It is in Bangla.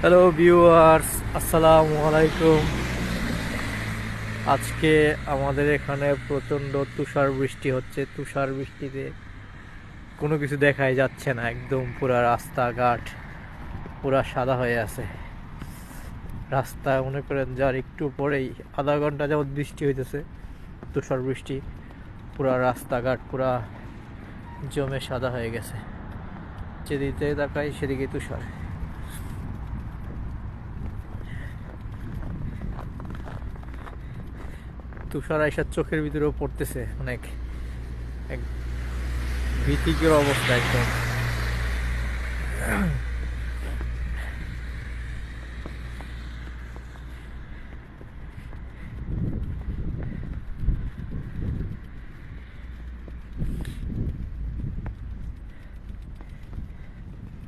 হ্যালো ভিউয়ার্স, আসসালামু আলাইকুম। আজকে আমাদের এখানে প্রচণ্ড তুষার বৃষ্টি হচ্ছে। তুষার বৃষ্টিতে কোনো কিছু দেখাই যাচ্ছে না, একদম পুরা রাস্তাঘাট পুরা সাদা হয়ে আছে। রাস্তায় মনে করেন যার একটু পরেই আধা ঘন্টা যাবৎ বৃষ্টি হইতেছে, তুষার বৃষ্টি, পুরা রাস্তাঘাট পুরা জমে সাদা হয়ে গেছে। যেদিকে তাকাই সেদিকে তুষার। তুষার আইসার চোখের ভিতরেও পড়তেছে অনেক, এক ভীতিকর অবস্থা একদম।